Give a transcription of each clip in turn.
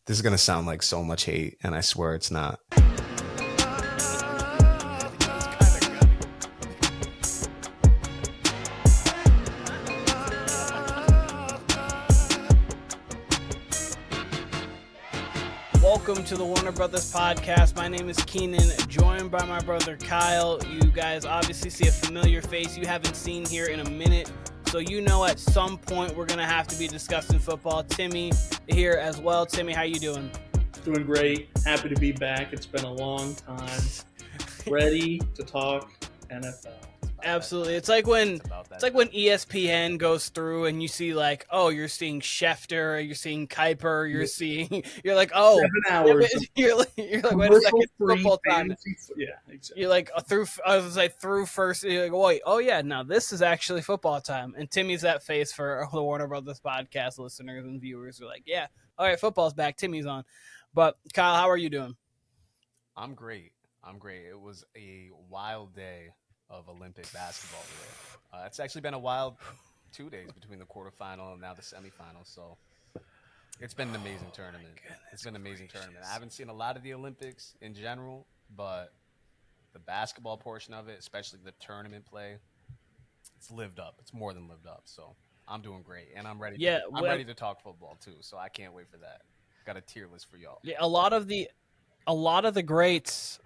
This is going to sound like so much hate, and I swear it's not. Welcome to the Warner Brothas podcast. My name is Keenan, joined by my brother Kyle. You guys obviously see a familiar face you haven't seen here in a minute, so you know at some point we're going to have to be discussing football. Timmy here as well. Timmy, how you doing? Doing great. Happy to be back. It's been a long time. Ready to talk NFL. Absolutely. It's like when ESPN goes through and you see like, oh, you're seeing Schefter, you're seeing Kuiper, you're like, oh, 7 hours. You're like, wait a second, football time. Yeah, exactly. You're like through first. You're like, wait, oh yeah, now this is actually football time. And Timmy's that face for the Warner Brothers podcast listeners and viewers. Are like, yeah, all right, football's back. Timmy's on. But Kyle, how are you doing? I'm great. It was a wild day of Olympic basketball today. It's actually been a wild 2 days between the quarterfinal and now the semifinal. So it's been an amazing tournament. I haven't seen a lot of the Olympics in general, but the basketball portion of it, especially the tournament play, it's lived up. It's more than lived up. So I'm doing great, and I'm ready. I'm ready to talk football too. So I can't wait for that. Got a tier list for y'all. Yeah, a lot of the greats,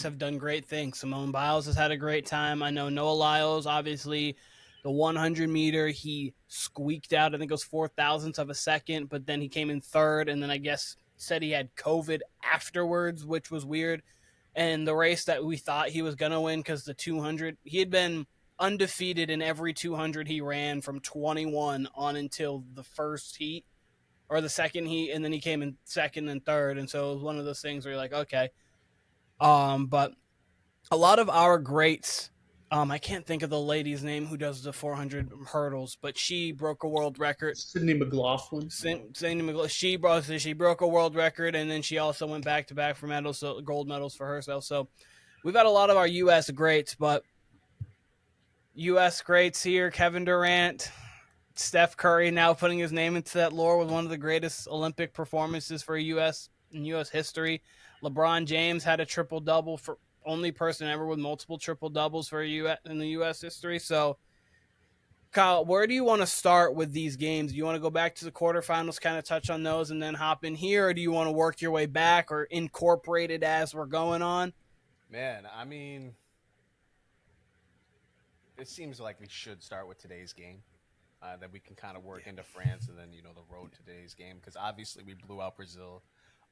have done great things. Simone Biles has had a great time. I know Noah Lyles, obviously, the 100 meter, he squeaked out. I think it was 4,000ths of a second, but then he came in third, and then I guess said he had COVID afterwards, which was weird. And the race that we thought he was gonna win, because the 200, he had been undefeated in every 200 he ran from 21 on until the first heat or the second heat, and then he came in second and third, and so it was one of those things where you're like, okay. But a lot of our greats, I can't think of the lady's name who does the 400 hurdles, but she broke a world record. Sydney McLaughlin. She broke a world record, and then she also went back to back for medals, so gold medals for herself. So we've had a lot of our U.S. greats, but U.S. greats here, Kevin Durant, Steph Curry now putting his name into that lore with one of the greatest Olympic performances for U.S. in U.S. history. LeBron James had a triple-double, for only person ever with multiple triple-doubles for in the U.S. history. So, Kyle, where do you want to start with these games? Do you want to go back to the quarterfinals, kind of touch on those, and then hop in here, or do you want to work your way back or incorporate it as we're going on? Man, I mean, it seems like we should start with today's game. That we can kind of work into France and then, the road to today's game, because obviously we blew out Brazil.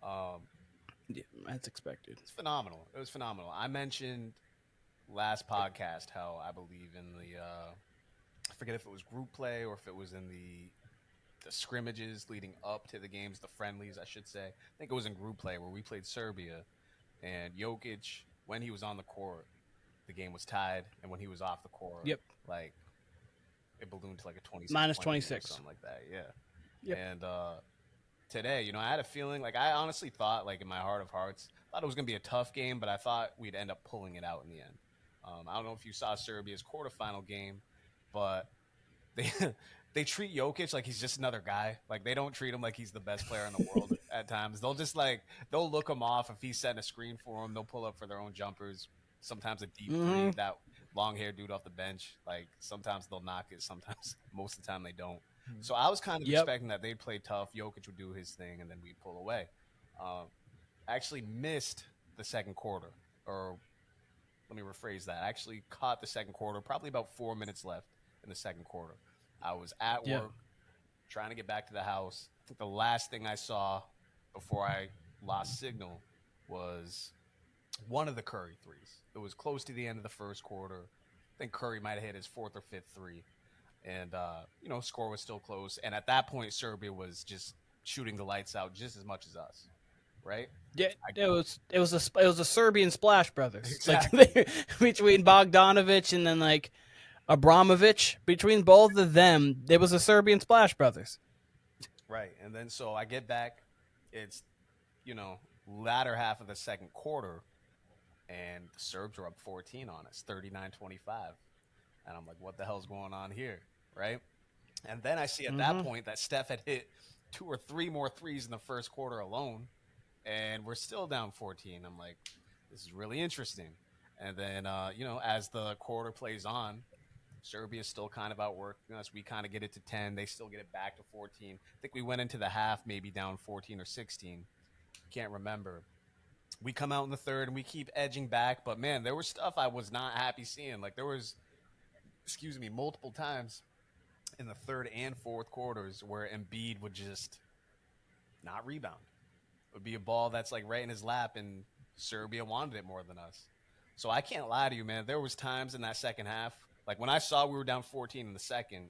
Yeah, that's expected. It's phenomenal. It was phenomenal. I mentioned last podcast how I believe in the I forget if it was group play or if it was in the scrimmages leading up to the games, the friendlies, I should say. I think it was in group play where we played Serbia, and Jokic, when he was on the court, the game was tied, and when he was off the court, like, it ballooned to like a 26 minus 26 or something like that. Yeah. Yep. And today, I had a feeling, like, I honestly thought, like, in my heart of hearts, thought it was going to be a tough game, but I thought we'd end up pulling it out in the end. I don't know if you saw Serbia's quarterfinal game, but they treat Jokic like he's just another guy. Like, they don't treat him like he's the best player in the world at times. They'll just, they'll look him off. If he's setting a screen for him, they'll pull up for their own jumpers. Sometimes a deep three, that long-haired dude off the bench. Like, sometimes they'll knock it. Sometimes, most of the time, they don't. So I was kind of expecting that they'd play tough. Jokic would do his thing, and then we'd pull away. Actually missed the second quarter. Or let me rephrase that. I actually caught the second quarter, probably about 4 minutes left in the second quarter. I was at work, trying to get back to the house. I think the last thing I saw before I lost signal was one of the Curry threes. It was close to the end of the first quarter. I think Curry might have hit his fourth or fifth three. And, score was still close. And at that point, Serbia was just shooting the lights out just as much as us, right? Yeah, it was a Serbian Splash Brothers. Exactly. Like, between Bogdanovic and then, like, Abramovich. Between both of them, it was a Serbian Splash Brothers. Right. And then so I get back. It's, latter half of the second quarter. And the Serbs were up 14 on us, 39-25. And I'm like, what the hell's going on here, right? And then I see at that point that Steph had hit 2 or 3 more threes in the first quarter alone, and we're still down 14. I'm like, this is really interesting. And then, as the quarter plays on, Serbia's still kind of outworking us. We kind of get it to 10. They still get it back to 14. I think we went into the half maybe down 14 or 16. Can't remember. We come out in the third and we keep edging back. But man, there was stuff I was not happy seeing. Like there was, multiple times in the third and fourth quarters where Embiid would just not rebound. It would be a ball that's like right in his lap, and Serbia wanted it more than us. So I can't lie to you, man. There was times in that second half, like when I saw we were down 14 in the second,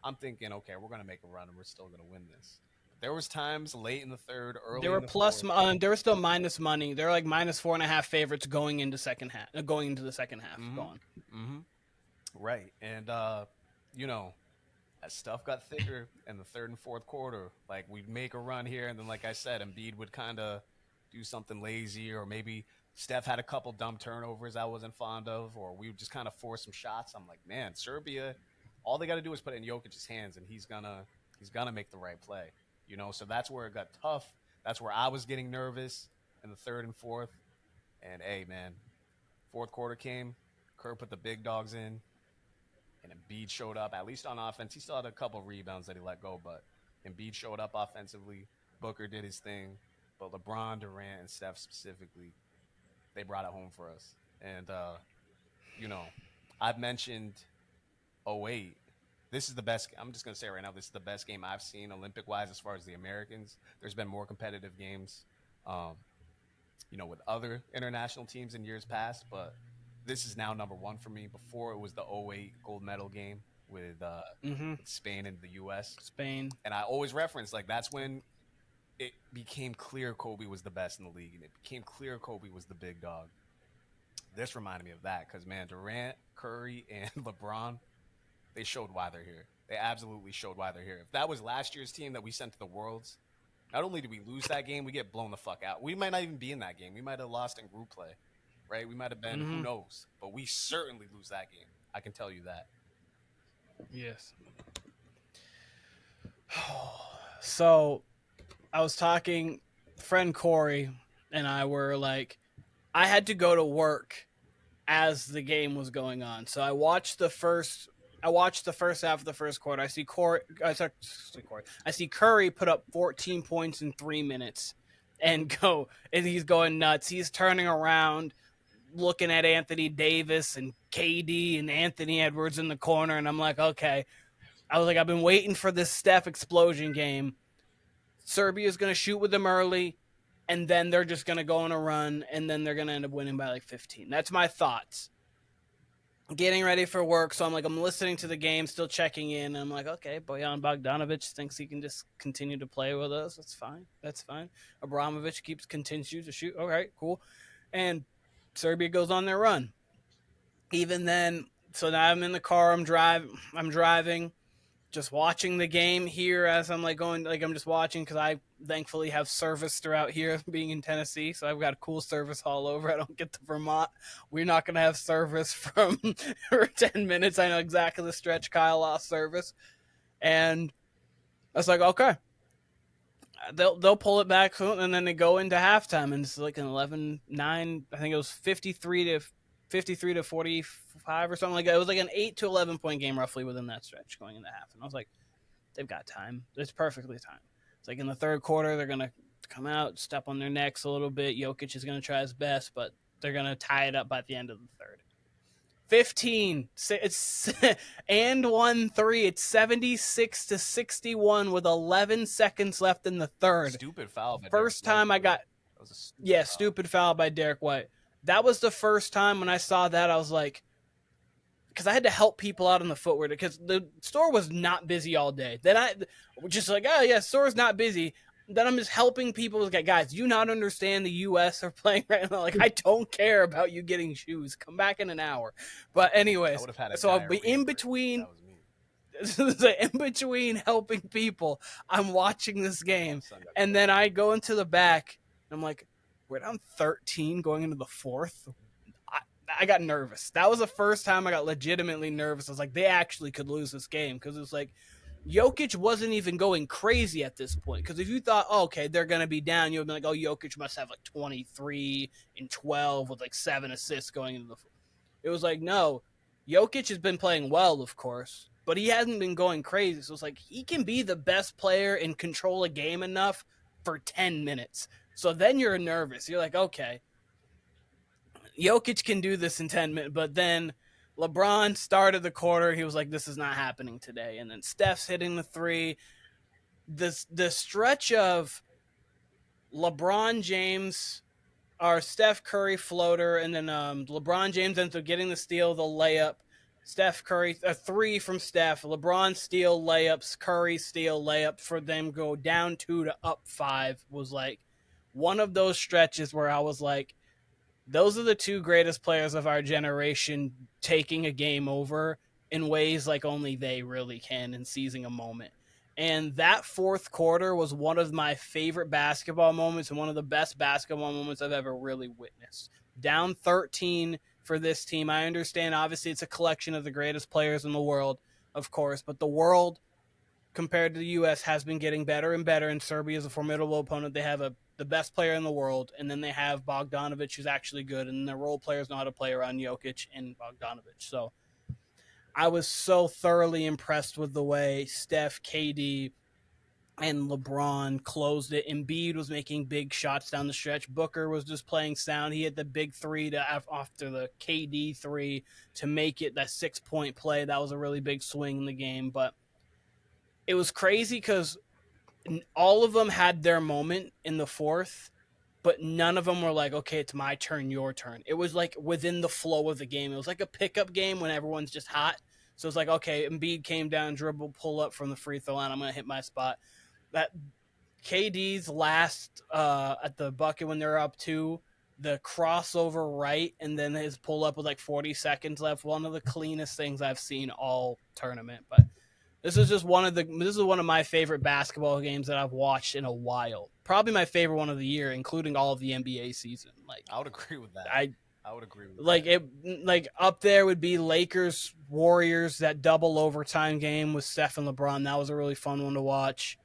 I'm thinking, okay, we're gonna make a run and we're still gonna win this. But there was times late in the third, early. They were in the plus. fourth, They were still minus money. They're like minus 4.5 favorites going into second half. Going into the second half. Gone. right, and as stuff got thicker in the third and fourth quarter, like we'd make a run here, and then, like I said, Embiid would kind of do something lazy, or maybe Steph had a couple dumb turnovers I wasn't fond of, or we would just kind of force some shots. I'm like, man, Serbia, all they got to do is put it in Jokic's hands, and he's gonna make the right play. So that's where it got tough. That's where I was getting nervous in the third and fourth. And hey, man, fourth quarter came. Kerr put the big dogs in, and Embiid showed up, at least on offense. He still had a couple rebounds that he let go, but Embiid showed up offensively. Booker did his thing. But LeBron, Durant, and Steph specifically, they brought it home for us. And, I've mentioned '08. This is the best. I'm just going to say right now, this is the best game I've seen Olympic-wise as far as the Americans. There's been more competitive games, with other international teams in years past, but this is now number one for me. Before it was the '08 gold medal game with Spain and the U.S. Spain. And I always reference, like, that's when it became clear Kobe was the best in the league, and it became clear Kobe was the big dog. This reminded me of that because, man, Durant, Curry, and LeBron, they showed why they're here. They absolutely showed why they're here. If that was last year's team that we sent to the Worlds, not only did we lose that game, we get blown the fuck out. We might not even be in that game. We might have lost in group play, right? We might have been, who knows? But we certainly lose that game. I can tell you that. Yes. So I was talking, friend Corey and I were like, I had to go to work as the game was going on. So I watched the first half of the first quarter. I see Curry put up 14 points in 3 minutes and he's going nuts. He's turning around, looking at Anthony Davis and KD and Anthony Edwards in the corner. And I'm like, okay. I was like, I've been waiting for this Steph explosion game. Serbia's going to shoot with them early, and then they're just going to go on a run, and then they're going to end up winning by like 15. That's my thoughts. Getting ready for work, so I'm listening to the game, still checking in, and I'm like, okay, Bojan Bogdanovic thinks he can just continue to play with us. That's fine. Abramovich continues to shoot. All right, cool. And Serbia goes on their run. Even then, so now I'm in the car, I'm driving, just watching the game here as I'm I'm just watching because I thankfully have service throughout here being in Tennessee. So I've got a cool service all over. I don't get to Vermont. We're not going to have service for 10 minutes. I know exactly the stretch Kyle lost service. And I was like, okay, they'll pull it back. And then they go into halftime and it's like an 11-9. I think it was 53 to 45 or something like that. It was like an 8 to 11 point game roughly within that stretch going into half. And I was like, they've got time. It's perfectly timed. It's like in the third quarter, they're going to come out, step on their necks a little bit. Jokic is going to try his best, but they're going to tie it up by the end of the third. 15. It's and 1-3. It's 76 to 61 with 11 seconds left in the third. Stupid foul. First time I got, stupid foul by Derek White. That was the first time when I saw that, I was like, because I had to help people out on the footwear because the store was not busy all day. Then I just like, oh yeah, store's not busy. Then I'm just helping people. Like, guys, do you not understand the U.S. are playing right now? Like, I don't care about you getting shoes. Come back in an hour. But anyways, so I'll be in between. In between helping people, I'm watching this game, and then I go into the back. And I'm like, we're down 13 going into the fourth. I got nervous. That was the first time I got legitimately nervous. I was like, they actually could lose this game because it was like Jokic wasn't even going crazy at this point. Because if you thought, oh, okay, they're going to be down, you would be like, oh, Jokic must have like 23 and 12 with like 7 assists going into the. It was like, no, Jokic has been playing well, of course, but he hasn't been going crazy. So it's like he can be the best player and control a game enough for 10 minutes. So then you're nervous. You're like, okay, Jokic can do this in 10 minutes, but then LeBron started the quarter. He was like, this is not happening today. And then Steph's hitting the three. The stretch of LeBron James or Steph Curry floater, and then LeBron James ends up getting the steal, the layup. Steph Curry, a three from Steph. LeBron steal layups, Curry steal layup for them go down 2 to up 5 was like one of those stretches where I was like, those are the two greatest players of our generation taking a game over in ways like only they really can and seizing a moment. And that fourth quarter was one of my favorite basketball moments and one of the best basketball moments I've ever really witnessed. Down 13 for this team. I understand, obviously, it's a collection of the greatest players in the world, of course, but the world, compared to the U.S., has been getting better and better, and Serbia is a formidable opponent. They have the best player in the world, and then they have Bogdanovic, who's actually good, and their role players know how to play around Jokic and Bogdanovic. So I was so thoroughly impressed with the way Steph, KD, and LeBron closed it. Embiid was making big shots down the stretch. Booker was just playing sound. He hit the big three after the KD three to make it that 6-point play. That was a really big swing in the game, but it was crazy because all of them had their moment in the fourth, but none of them were like, okay, it's my turn, your turn. It was like within the flow of the game. It was like a pickup game when everyone's just hot. So it's like, okay, Embiid came down, dribble, pull up from the free throw line. I'm going to hit my spot. That KD's last at the bucket when they're up 2, the crossover right, and then his pull up with like 40 seconds left. One of the cleanest things I've seen all tournament. But this is one of my favorite basketball games that I've watched in a while. Probably my favorite one of the year, including all of the NBA season. Like I would agree with that. I would agree with like that. it. Like up there would be Lakers Warriors, that double overtime game with Steph and LeBron. That was a really fun one to watch.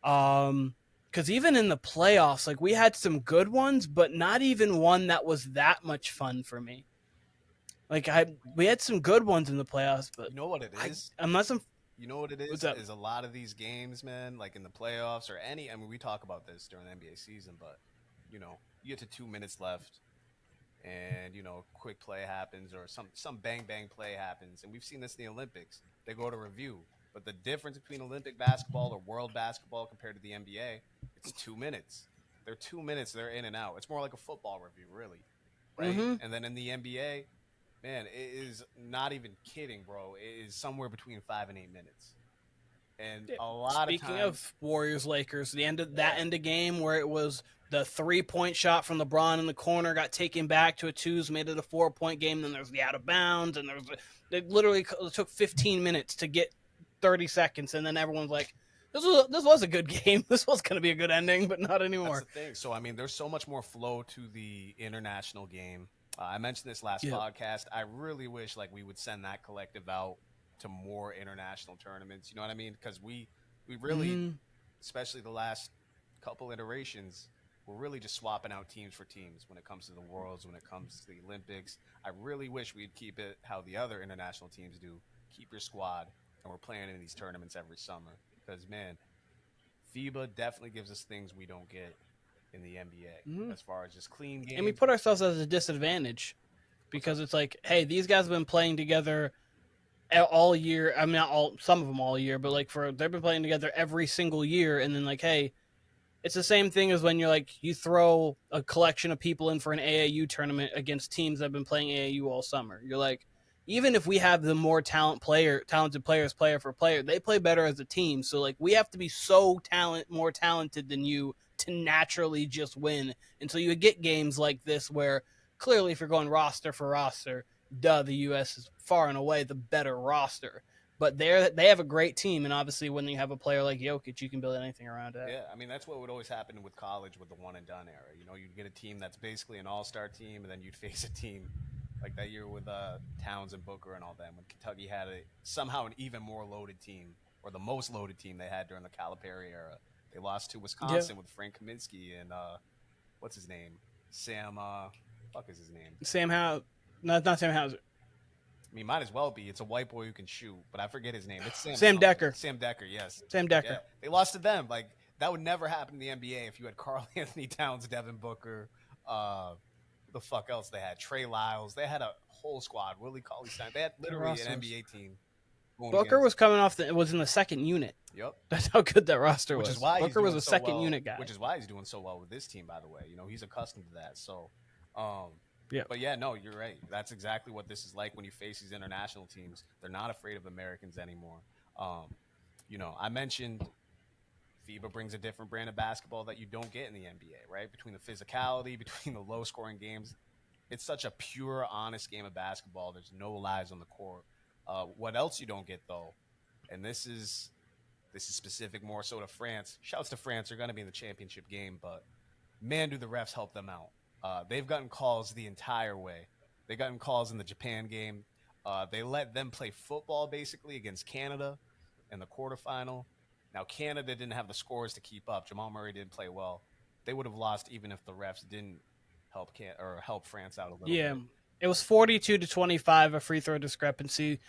Because even in the playoffs, like we had some good ones, but not even one that was that much fun for me. Like we had some good ones in the playoffs, but You know what it is? unless I'm You know what it What's is? up? Is a lot of these games, man, like in the playoffs or any. I mean, we talk about this during the NBA season, but you get to 2 minutes left, and quick play happens or some bang bang play happens, and we've seen this in the Olympics. They go to review, but the difference between Olympic basketball or world basketball compared to the NBA, it's 2 minutes. They're 2 minutes. They're in and out. It's more like a football review, really, right? Mm-hmm. And then in the NBA, man, it is not even kidding, bro. It is somewhere between 5 and 8 minutes, and a lot of Speaking times, of Warriors Lakers, the end of that end of game where it was the 3-point shot from LeBron in the corner got taken back to a 2s, made it a 4-point game. Then there's the out of bounds, and it literally took 15 minutes to get 30 seconds, and then everyone's like, this was a good game. This was going to be a good ending, but not anymore. that's the thing. So I mean, there's so much more flow to the international game. I mentioned this last Yeah. podcast. I really wish like we would send that collective out to more international tournaments. You know what I mean? Because we really, Mhm. especially the last couple iterations, we're really just swapping out teams for teams when it comes to the Worlds, when it comes to the Olympics. I really wish we'd keep it how the other international teams do. Keep your squad, and we're playing in these tournaments every summer. Because man, FIBA definitely gives us things we don't get in the NBA Mhm. as far as just clean games. And we put ourselves at a disadvantage because it's like, hey, these guys have been playing together all year. I mean, not all, some of them all year, but like they've been playing together every single year. And then like, hey, it's the same thing as when you're like, you throw a collection of people in for an AAU tournament against teams that have been playing AAU all summer. You're like, even if we have the more talented players, player for player, they play better as a team. So like, we have to be more talented than you to naturally just win. And so you get games like this where clearly, if you're going roster for roster, the U.S. is far and away the better roster. But they have a great team, and obviously, when you have a player like Jokic, you can build anything around it. Yeah, I mean that's what would always happen with college with the one and done era. You'd get a team that's basically an all-star team, and then you'd face a team like that year with Towns and Booker and all them. When Kentucky had somehow an even more loaded team, or the most loaded team they had during the Calipari era. They lost to Yeah. Wisconsin with Frank Kaminsky and what's his name? Sam fuck is his name? Sam Hauser. Not Sam Hauser. I mean, might as well be. It's a white boy who can shoot, but I forget his name. It's Sam. Sam something. Decker. Sam Decker, yes. Sam Decker. Yeah, they lost to them. Like that would never happen in the NBA if you had Karl Anthony Towns, Devin Booker, the fuck else they had? Trey Lyles. They had a whole squad. Willie Cauley-Stein. They had literally an NBA team. Booker was coming off was in the second unit. Yep. That's how good that roster was. Which is why Booker was a so second well, unit guy. Which is why he's doing so well with this team, by the way. You know, he's accustomed to that. So, yeah. But yeah, no, you're right. That's exactly what this is like when you face these international teams. They're not afraid of Americans anymore. You know, I mentioned FIBA brings a different brand of basketball that you don't get in the NBA, right? Between the physicality, between the low-scoring games. It's such a pure, honest game of basketball. There's no lies on the court. What else you don't get, though, and this is specific more so to France. Shouts to France. They're going to be in the championship game, but man, do the refs help them out. They've gotten calls the entire way. They've gotten calls in the Japan game. They let them play football, basically, against Canada in the quarterfinal. Now, Canada didn't have the scores to keep up. Jamal Murray didn't play well. They would have lost even if the refs didn't help France out a little bit. It was 42-25, a free throw discrepancy.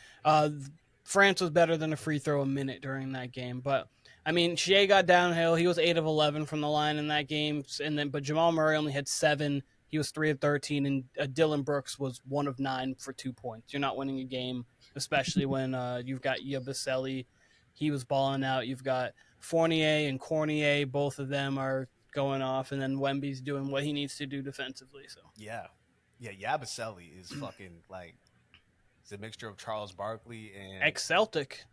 France was better than a free throw a minute during that game. But, I mean, Shea got downhill. He was 8 of 11 from the line in that game. But Jamal Murray only had 7. He was 3 of 13. And Dylan Brooks was 1 of 9 for 2 points. You're not winning a game, especially when you've got Yabusele. He was balling out. You've got Fournier and Cornier. Both of them are going off. And then Wemby's doing what he needs to do defensively. So Yeah, Yabusele is fucking like it's a mixture of Charles Barkley and ex-Celtic.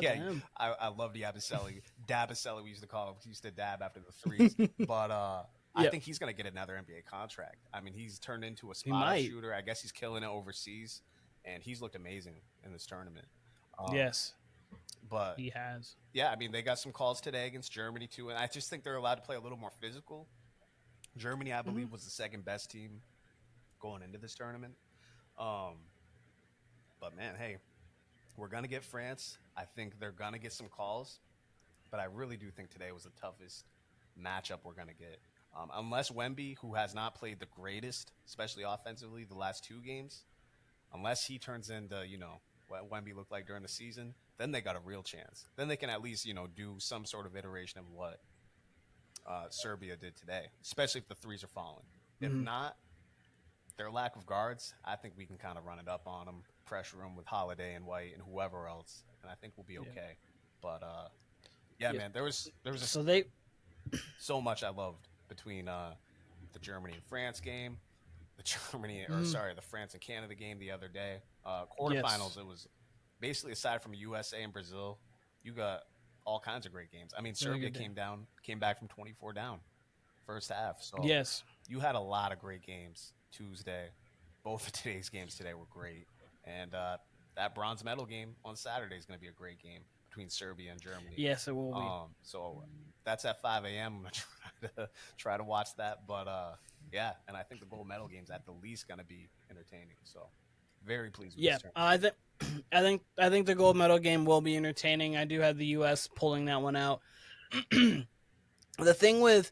Yeah, I loved Yabusele. Dabusele, we used to call him. He used to dab after the threes. But I think he's gonna get another NBA contract. I mean, he's turned into a spot shooter. I guess he's killing it overseas, and he's looked amazing in this tournament. Yes, but he has. Yeah, I mean, they got some calls today against Germany too, and I just think they're allowed to play a little more physical. Germany, I believe, was the second best team going into this tournament. But man, hey, we're gonna get France. I think they're gonna get some calls, but I really do think today was the toughest matchup we're gonna get. Unless Wemby, who has not played the greatest, especially offensively, the last 2 games, unless he turns into what Wemby looked like during the season, then they got a real chance. Then they can at least do some sort of iteration of what Serbia did today, especially if the threes are falling. If not, their lack of guards, I think we can kind of run it up on them, pressure them with Holiday and White and whoever else, and I think we'll be okay. But man, there was so much I loved between the Germany and France game, the France and Canada game the other day. Quarterfinals, it was basically aside from USA and Brazil, you got all kinds of great games. I mean, Serbia came back from 24 down first half. So you had a lot of great games Tuesday. Both of today's games today were great. And that bronze medal game on Saturday is going to be a great game between Serbia and Germany. Yes, it will be. So that's at 5 a.m. I'm going to try to watch that. But, and I think the gold medal game's at the least going to be entertaining. So very pleased with this tournament. I think the gold medal game will be entertaining. I do have the U.S. pulling that one out. The thing with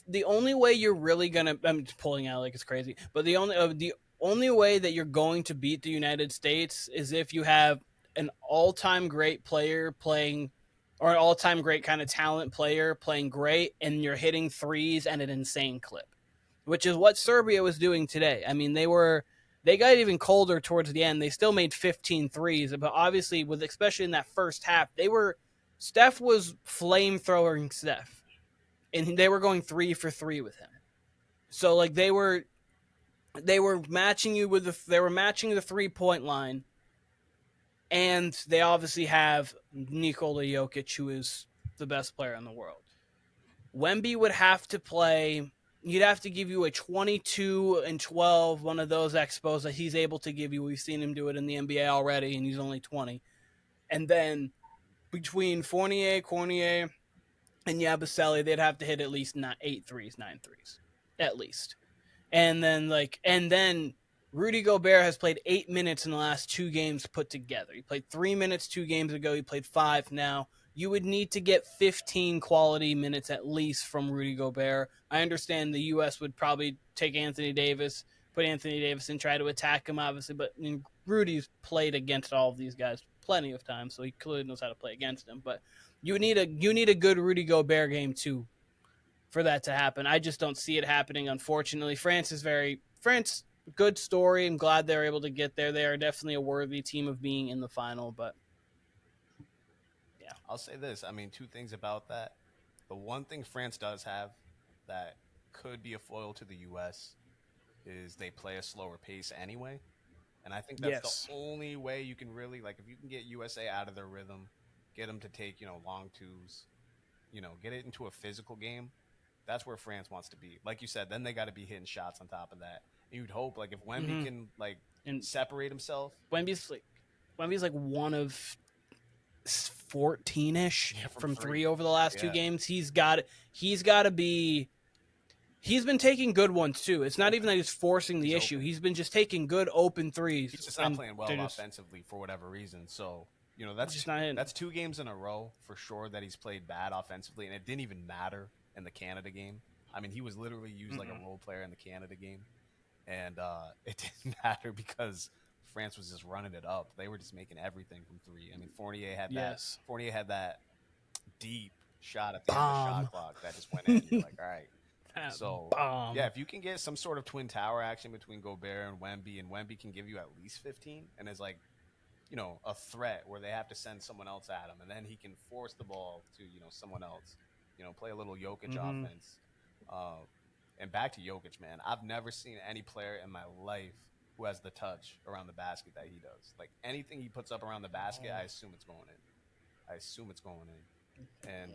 the only way you're really gonna I'm pulling out like it's crazy, but the only way that you're going to beat the United States is if you have an all-time great player playing, or an all-time great kind of talent player playing great, and you're hitting threes at an insane clip, which is what Serbia was doing today. I mean, they got even colder towards the end. They still made 15 threes, but obviously, especially in that first half, Steph was flamethrowing Steph, and they were going 3 for 3 with him. So like they were matching you with they were matching the 3-point line, and they obviously have Nikola Jokic, who is the best player in the world. Wemby would have to play. You'd have to give you a 22 and 12, one of those expos that he's able to give you. We've seen him do it in the NBA already, and he's only 20. And then between Fournier, Cornier, and Yabusele, they'd have to hit at least 9 threes, at least. And then Rudy Gobert has played 8 minutes in the last 2 games put together. He played 3 minutes 2 games ago. He played 5 now. You would need to get 15 quality minutes at least from Rudy Gobert. I understand the U.S. would probably take Anthony Davis, put Anthony Davis and try to attack him, obviously. But Rudy's played against all of these guys plenty of times, so he clearly knows how to play against them. But you need a good Rudy Gobert game too for that to happen. I just don't see it happening, unfortunately. France, good story. I'm glad they're able to get there. They are definitely a worthy team of being in the final, but yeah. I'll say this. I mean, two things about that. The one thing France does have that could be a foil to the U.S. is they play a slower pace anyway. And I think that's Yes. the only way you can really, like, if you can get USA out of their rhythm, get them to take, long twos, get it into a physical game, that's where France wants to be. Like you said, then they got to be hitting shots on top of that. And you'd hope, like, if Wemby can, like, And separate himself. Wemby's like one of 14-ish from three over the last 2 games. He's got to be. He's been taking good ones too. It's not even that he's forcing the issue. Open. He's been just taking good open threes. He's just not playing well offensively for whatever reason. So that's 2 games in a row for sure that he's played bad offensively, and it didn't even matter in the Canada game. I mean, he was literally used like a role player in the Canada game, and it didn't matter because France was just running it up. They were just making everything from 3. I mean, Fournier had that deep shot at the end of the shot clock that just went in. You're like, all right. So, yeah, if you can get some sort of twin tower action between Gobert and Wemby can give you at least 15 and is like, a threat where they have to send someone else at him, and then he can force the ball to, someone else, play a little Jokic offense. And back to Jokic, man, I've never seen any player in my life who has the touch around the basket that he does. Like, anything he puts up around the basket, I assume it's going in. And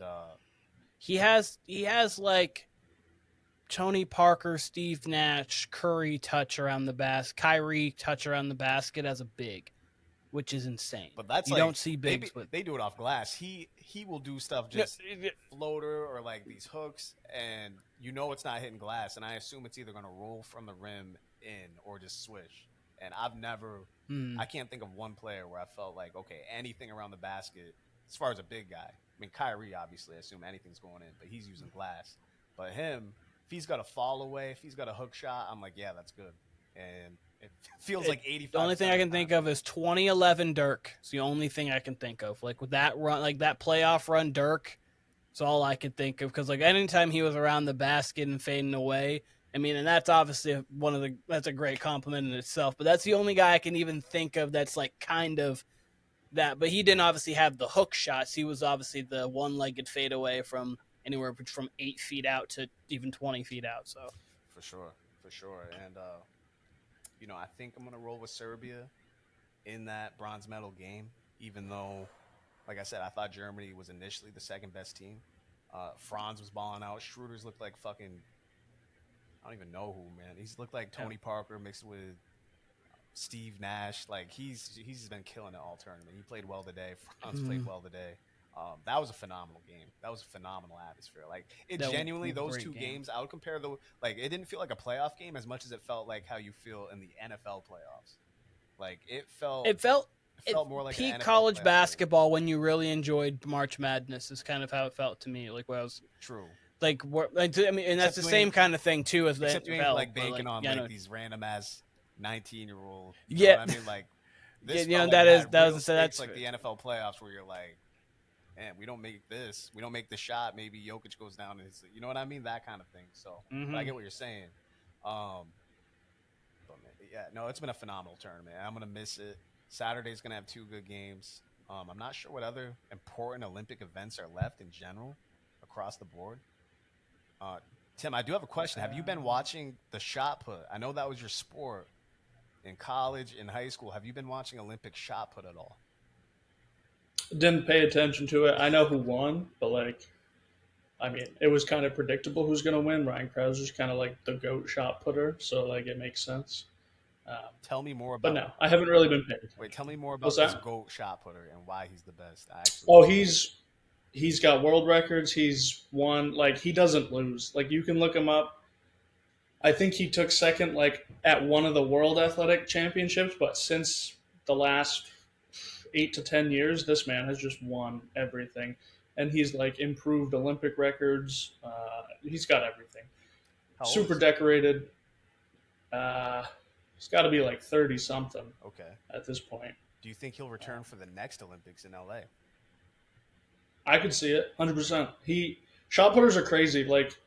he has like Tony Parker, Steve Nash, Curry touch around the basket, Kyrie touch around the basket as a big, which is insane. But that's you don't see bigs. They do it off glass. He will do stuff just floater or like these hooks, and it's not hitting glass. And I assume it's either going to roll from the rim in or just swish. And I can't think of one player where I felt like, okay, anything around the basket as far as a big guy. I mean, Kyrie, obviously, I assume anything's going in, but he's using glass. But him, if he's got a fall away, if he's got a hook shot, I'm like, yeah, that's good. And it feels like 85. The only thing I can think of is 2011 Dirk. It's the only thing I can think of. Like with that run, like that playoff run, Dirk. It's all I could think of because like anytime he was around the basket and fading away, I mean, and that's obviously that's a great compliment in itself. But that's the only guy I can even think of that's like kind of that. But he didn't obviously have the hook shots. He was obviously the one-legged fade away from anywhere from 8 feet out to even 20 feet out. So for sure. And I think I'm gonna roll with Serbia in that bronze medal game, even though, like I said, I thought Germany was initially the second best team. Franz was balling out. Schroeder's looked like fucking, I don't even know who, man. He's looked like Tony Parker mixed with Steve Nash. Like he's been killing it all tournament. He played well today. Franz played well today. That was a phenomenal game. That was a phenomenal atmosphere. Like those 2 games, I would compare it didn't feel like a playoff game as much as it felt like how you feel in the NFL playoffs. Like it felt more like peak an NFL college basketball game. when you really enjoyed March Madness is kind of how it felt to me. Like when I was true. Like I mean, and that's the same kind of thing too as the except NFL. You ain't like banking on these random ass 19-year-old. Yeah, I mean, like this. That's like the NFL playoffs where you're like, man, we don't make this. We don't make the shot. Maybe Jokic goes down and you know what I mean? That kind of thing. So but I get what you're saying. But yeah, no, it's been a phenomenal tournament. I'm going to miss it. Saturday's going to have 2 good games. I'm not sure what other important Olympic events are left in general across the board. Tim, I do have a question. Have you been watching the shot put? I know that was your sport in college, in high school. Have you been watching Olympic shot put at all? Didn't pay attention to it. I know who won, but it was kind of predictable who's going to win. Ryan Krauser's kind of like the GOAT shot putter, so it makes sense. Tell me more about. But no, I haven't really been paying attention. Wait, tell me more about this GOAT shot putter and why he's the best. He's got world records. He's won. He doesn't lose. You can look him up. I think he took second like at one of the World Athletic Championships, but since the last 8 to 10 years, this man has just won everything, and he's like improved Olympic records. He's got everything. How old Super is he? decorated. He's got to be like 30 something Okay. at this point. Do you think he'll return for the next Olympics in LA? I could see it 100%. Shot putters are crazy. Like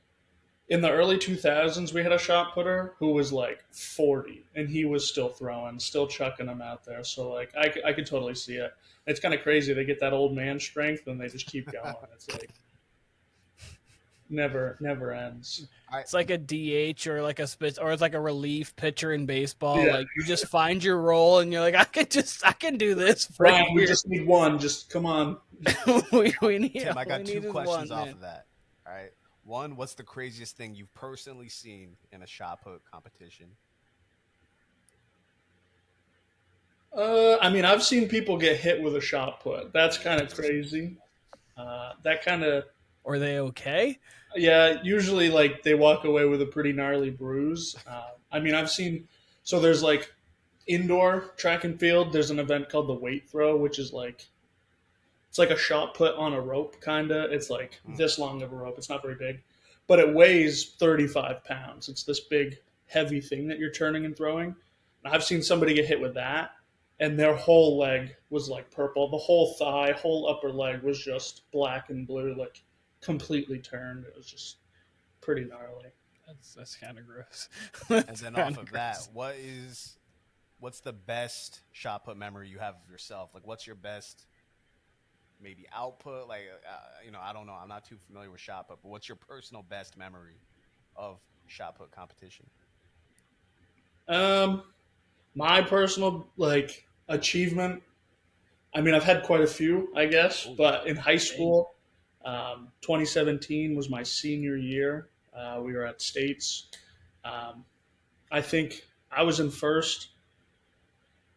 in the early 2000s, we had a shot putter who was like 40, and he was still throwing, still chucking them out there. So like I could totally see it. It's kind of crazy. They get that old man strength, and they just keep going. It's like never ends. It's like a DH or like a spit, or it's like a relief pitcher in baseball. Yeah. Like you just find your role, and you're like, I can do this. For Ryan, we just need one. Just come on. we need. Tim, I got we two need questions one, off man. of that. All right. One, what's the craziest thing you've personally seen in a shot put competition? I mean, I've seen people get hit with a shot put. That's kind of crazy. That kind of Are they okay? Yeah, usually like they walk away with a pretty gnarly bruise. I mean, I've seen so there's like indoor track and field. There's an event called the weight throw, which is like it's like a shot put on a rope, kinda. It's like this long of a rope. It's not very big, but it weighs 35 pounds. It's this big, heavy thing that you're turning and throwing. And I've seen somebody get hit with that, and their whole leg was like purple. The whole thigh, whole upper leg was just black and blue, like completely turned. It was just pretty gnarly. That's kind of gross. And then off of that, what's the best shot put memory you have of yourself? Like, what's your best maybe output? Like, I don't know. I'm not too familiar with shot put, but what's your personal best memory of shot put competition? My personal like achievement. I mean, I've had quite a few, I guess, but in high school, 2017 was my senior year. We were at States. I think I was in first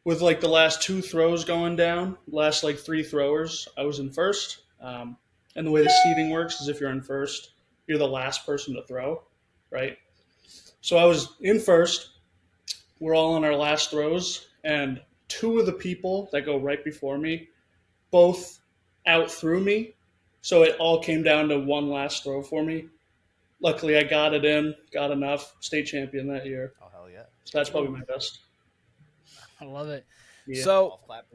with like the last two throws going down, last like three throwers. I was in first. And the way the seating works is if you're in first, you're the last person to throw, right? So I was in first. We're all on our last throws, and two of the people that go right before me both out threw me. So it all came down to one last throw for me. Luckily, I got it in, got enough, state champion that year. Oh, hell yeah. So that's probably my best. I love it. Yeah. So, Golf clap,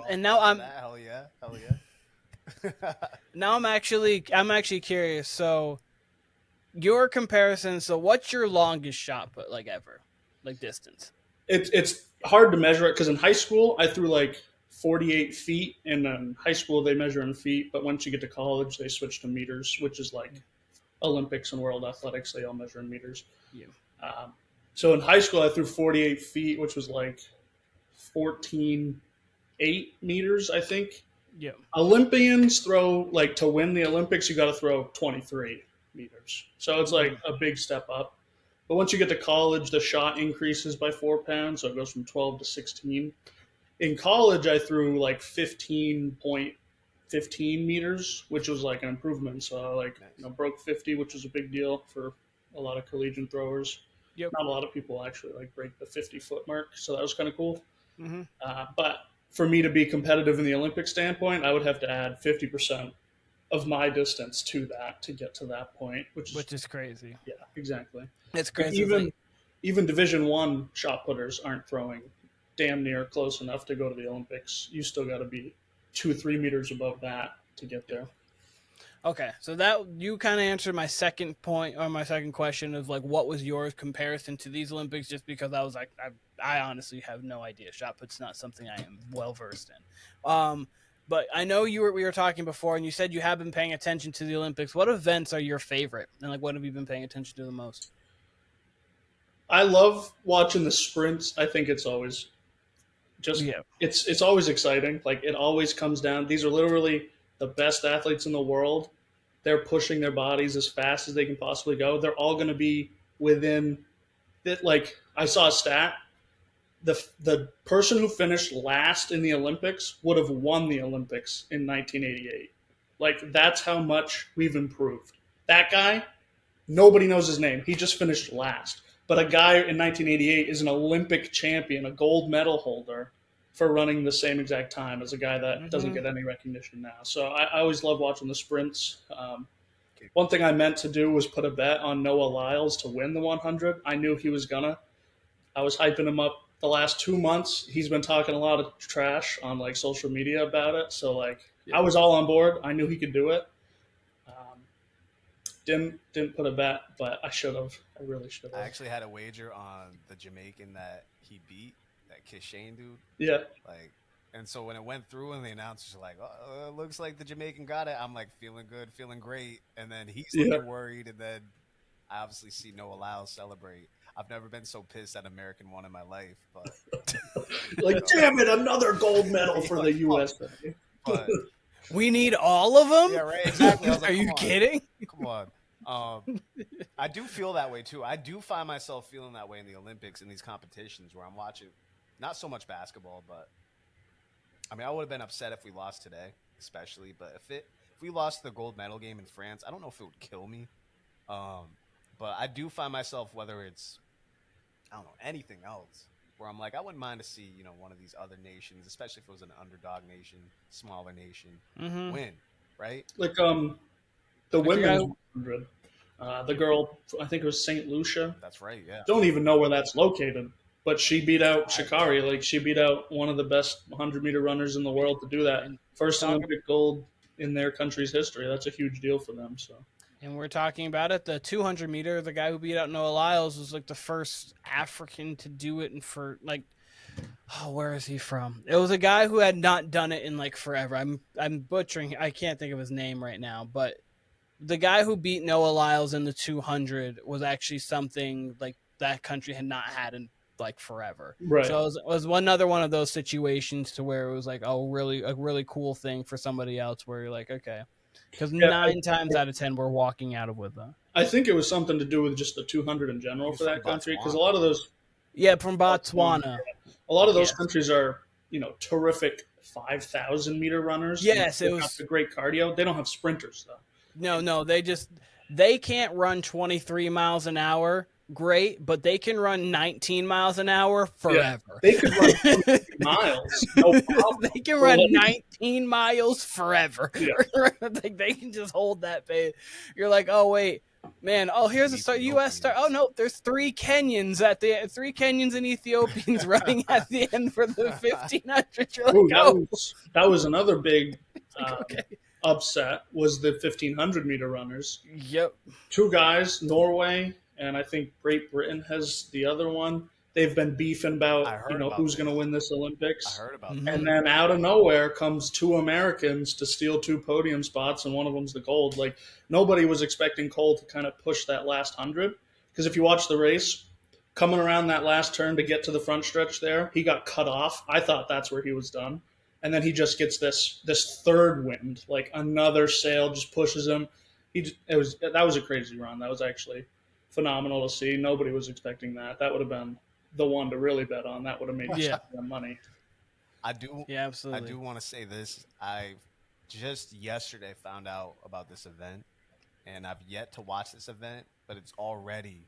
and now I'm hell yeah. now I'm actually curious. So, your comparison. So, what's your longest shot put like ever, like distance? It's hard to measure it because in high school I threw like 48 feet, and in high school they measure in feet, but once you get to college they switch to meters, which is like Olympics and World Athletics. They all measure in meters. Yeah. So in high school I threw 48 feet, which was like 14.8 meters, I think. Yeah. Olympians throw like to win the Olympics you got to throw 23 meters, so it's like a big step up. But once you get to college, the shot increases by 4 pounds, so it goes from 12 to 16. In college, I threw like 15.15 meters, which was like an improvement. So I broke 50, which was a big deal for a lot of collegiate throwers. Yep. Not a lot of people actually like break the 50-foot mark, so that was kind of cool. Mm-hmm. But for me to be competitive in the Olympic standpoint, I would have to add 50% of my distance to that to get to that point, which is crazy. Yeah, exactly. It's crazy. Even Division I shot putters aren't throwing damn near close enough to go to the Olympics. You still got to be 2-3 meters above that to get there. Okay, so that you kind of answered my second point or my second question of like what was your comparison to these Olympics, just because I was like I honestly have no idea. Shot put's not something I am well versed in. But I know we were talking before, and you said you have been paying attention to the Olympics. What events are your favorite, and like what have you been paying attention to the most? I love watching the sprints. I think it's always it's always exciting. Like it always comes down. These are literally the best athletes in the world. They're pushing their bodies as fast as they can possibly go. They're all going to be within that. Like I saw a stat. The person who finished last in the Olympics would have won the Olympics in 1988. Like, that's how much we've improved. That guy, nobody knows his name. He just finished last. But a guy in 1988 is an Olympic champion, a gold medal holder, for running the same exact time as a guy that doesn't get any recognition now. So I always love watching the sprints. One thing I meant to do was put a bet on Noah Lyles to win the 100. I knew he was gonna. I was hyping him up the last 2 months. He's been talking a lot of trash on like social media about it. So like I was all on board. I knew he could do it. Didn't put a bet, but I should have. I really should have. I actually had a wager on the Jamaican that he beat, that Kishane dude. Yeah. Like, and so when it went through and the announcers were like, "Oh, it looks like the Jamaican got it," I'm like feeling good, feeling great, and then he's looking worried, and then I obviously see Noah Lyles celebrate. I've never been so pissed at American won in my life, but like, damn it, another gold medal for the USA. But we need all of them. Yeah, right. Exactly. I was like, Are you kidding? Come on. I do feel that way too. I do find myself feeling that way in the Olympics, in these competitions where I'm watching, not so much basketball, but I mean, I would have been upset if we lost today, especially. But if we lost the gold medal game in France, I don't know if it would kill me. But I do find myself, whether it's, I don't know, anything else, where I'm like, I wouldn't mind to see, one of these other nations, especially if it was an underdog nation, smaller nation, win, right? Like the women's 100. The girl, I think it was St. Lucia. That's right, yeah. Don't even know where that's located, but she beat out Shikari. Like, she beat out one of the best 100-meter runners in the world to do that. First Olympic gold in their country's history. That's a huge deal for them. So. And we're talking about it. The 200-meter, the guy who beat out Noah Lyles was like the first African to do it, and for like, where is he from? It was a guy who had not done it in like forever. I'm butchering. I can't think of his name right now, but the guy who beat Noah Lyles in the 200 was actually something like that country had not had in like forever. Right. So it was another one of those situations to where it was like, a really cool thing for somebody else where you're like, okay. Because 9 times out of 10, we're walking out of with them. I think it was something to do with just the 200 in general for that country. Because a lot of those... Yeah, from Botswana. A lot of those countries are, terrific 5,000-meter runners. Yes, it was the great cardio. They don't have sprinters, though. No, they can't run 23 miles an hour. Great, but they can run 19 miles an hour forever. Yeah, they could run 20 miles. No problem. They can run 19 miles forever. Yeah. They can just hold that pace. You're like, oh wait, man. Oh, here's a U.S. star. Oh no, there's 3 Kenyans and Ethiopians running at the end for the 1500. You're like, ooh, that was another big upset. Was the 1500-meter runners? Yep. 2 guys, Norway. And I think Great Britain has the other one. They've been beefing about, who's going to win this Olympics. I heard about that. And then out of nowhere comes 2 Americans to steal 2 podium spots, and one of them's the gold. Like, nobody was expecting Cole to kind of push that last 100. Because if you watch the race, coming around that last turn to get to the front stretch there, he got cut off. I thought that's where he was done. And then he just gets this third wind. Like, another sail just pushes him. That was a crazy run. That was actually phenomenal to see. Nobody was expecting that. That would have been the one to really bet on. That would have made them money. Absolutely. I do want to say this. I just yesterday found out about this event, and I've yet to watch this event, but it's already.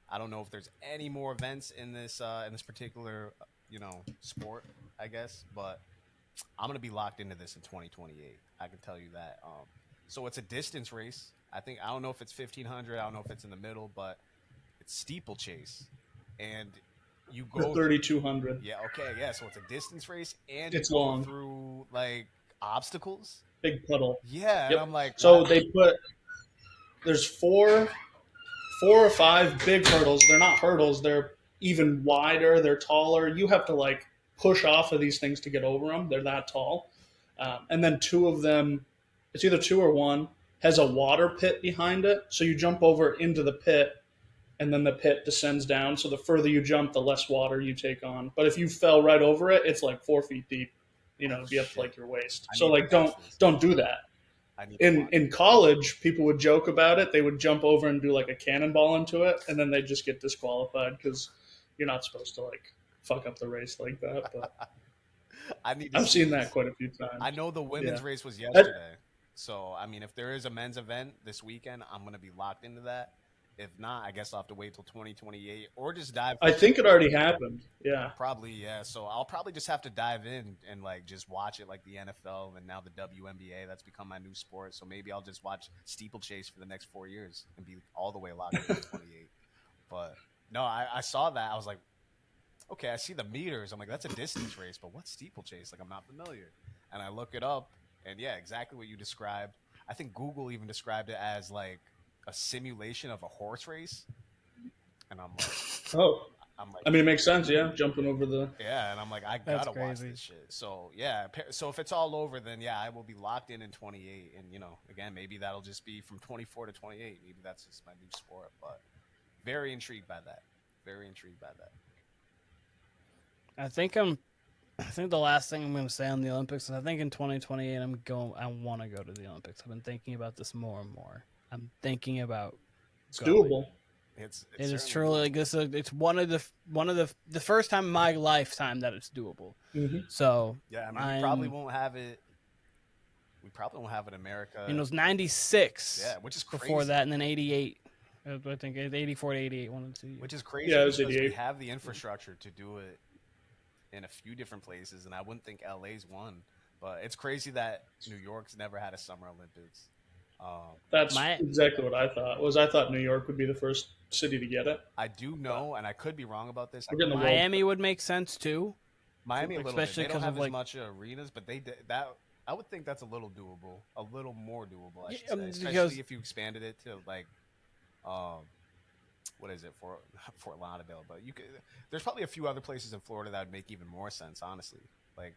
I don't know if there's any more events in this particular sport, I guess, but I'm gonna be locked into this in 2028. I can tell you that. So it's a distance race. I don't know if it's 1500. I don't know if it's in the middle, but it's steeplechase, and you go 3200. Yeah, okay, yeah. So it's a distance race, and it's you go long through like obstacles. Big puddle. Yeah, and I'm like, so there's 4 or 5 big hurdles. They're not hurdles. They're even wider. They're taller. You have to like push off of these things to get over them. They're that tall, and then 2 of them. It's either 2 or 1. Has a water pit behind it, so you jump over into the pit, and then the pit descends down. So the further you jump, the less water you take on. But if you fell right over it, it's like 4 feet deep. It'd be up to like your waist. So like, don't do that. In college, people would joke about it. They would jump over and do like a cannonball into it, and then they'd just get disqualified because you're not supposed to like fuck up the race like that. But I've seen that quite a few times. I know the women's race was yesterday. So, I mean, if there is a men's event this weekend, I'm going to be locked into that. If not, I guess I'll have to wait till 2028 or just dive. I think it already happened. Yeah. Probably, yeah. So I'll probably just have to dive in and like just watch it like the NFL and now the WNBA. That's become my new sport. So maybe I'll just watch steeplechase for the next 4 years and be all the way locked in 28. But no, I saw that. I was like, okay, I see the meters. I'm like, that's a distance race, but what's steeplechase? Like, I'm not familiar. And I look it up, and yeah, exactly what you described. I think Google even described it as like a simulation of a horse race. And Oh, I'm like, I mean, it makes sense. Yeah, jumping over the. yeah, and I'm like, I That's gotta watch crazy. this shit. So yeah, so if it's all over, then yeah, I will be locked in 28. And again, maybe that'll just be from 24 to 28. Maybe that's just my new sport. But very intrigued by that. Very intrigued by that. I think the last thing I'm going to say on the Olympics is I think in 2028 I want to go to the Olympics. I've been thinking about this more and more. I'm thinking about It's going. doable. It is truly like this. It's one of the first time in my lifetime that it's doable. Mm-hmm. So yeah, I mean, we probably won't have it. We probably won't have it in America. It was 96. Yeah, which is crazy. Before that, and then 88. I think 84 to 88, one of the 2 years. Which is crazy. Yeah, it was because 88. we have the infrastructure to do it in a few different places, and I wouldn't think LA's one. But it's crazy that New York's never had a Summer Olympics. That's exactly what I thought. I thought New York would be the first city to get it. I do know, and I could be wrong about this. Miami would make sense too. Miami, like, a little especially bit. They don't have like, as much arenas, but they did that. I would think that's a little doable, a little more doable. I should say, especially if you expanded it to like, what is it for Fort Lauderdale? But you could. There's probably a few other places in Florida that would make even more sense, honestly. Like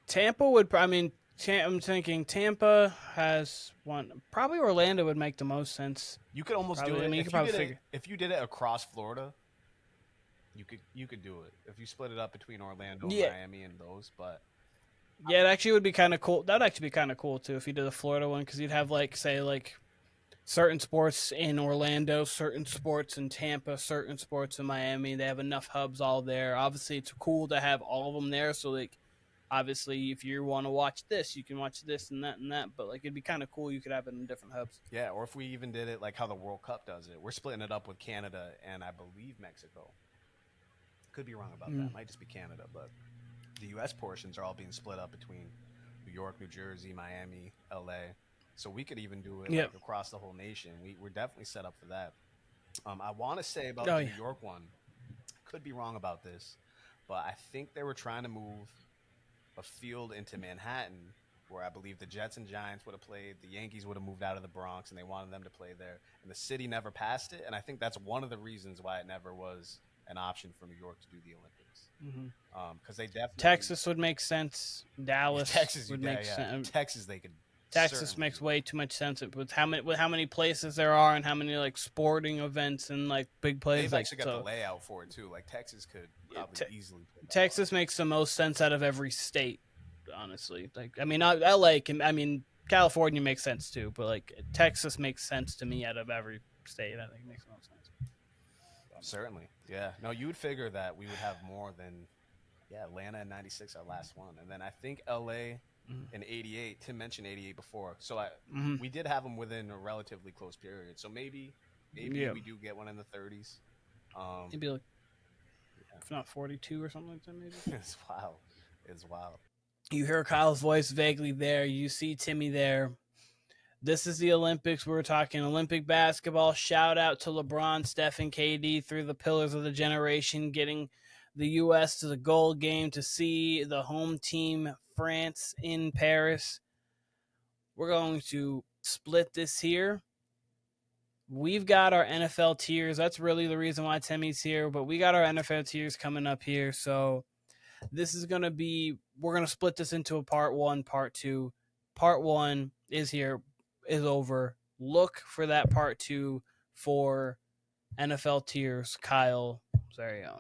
Tampa would. I mean, I'm thinking Tampa has one. Probably Orlando would make the most sense. You could almost do it. I mean, if you did it across Florida, you could do it. If you split it up between Orlando, and Miami, and those, but. Yeah, it actually would be kind of cool. That would actually be kind of cool too if you did a Florida one, because you'd have like certain sports in Orlando, certain sports in Tampa, certain sports in Miami. They have enough hubs all there. Obviously, it's cool to have all of them there. So like, obviously, if you want to watch this, you can watch this and that and that. But like, it'd be kind of cool. You could have it in different hubs. Yeah, or if we even did it like how the World Cup does it, we're splitting it up with Canada and I believe Mexico. Could be wrong about that. Might just be Canada, but. The U.S. portions are all being split up between New York, New Jersey, Miami, L.A. So we could even do it like, across the whole nation. We're definitely set up for that. I want to say about the New York one, could be wrong about this, but I think they were trying to move a field into Manhattan where I believe the Jets and Giants would have played. The Yankees would have moved out of the Bronx, and they wanted them to play there. And the city never passed it, and I think that's one of the reasons why it never was an option for New York to do the Olympics. Because they definitely Texas would make sense. Dallas would make sense. Texas, they could. Texas makes way too much sense with how many places there are and how many like sporting events and like big places. They've actually got the layout for it too. Like Texas could probably easily. Texas makes the most sense out of every state, honestly. Like I mean, LA can. I mean, California makes sense too, but like Texas makes sense to me out of every state. I think it makes the most sense. Certainly, yeah. No, you would figure that we would have more than, Atlanta in '96, our last one, and then I think LA in '88. Tim mentioned '88 before, so we did have them within a relatively close period. So maybe we do get one in the 30s. Maybe like, if not 42 or something like that. Maybe it's wild. It's wild. You hear Kyle's voice vaguely there. You see Timmy there. This is the Olympics. We're talking Olympic basketball. Shout out to LeBron, Steph, and KD through the pillars of the generation, getting the U.S. to the gold game to see the home team, France, in Paris. We're going to split this here. We've got our NFL tiers. That's really the reason why Timmy's here, but we got our NFL tiers coming up here. So this is going to be, we're going to split this into a part one, part two. Part one is here. Is over. Look for that part two for NFL tiers. Kyle, very own.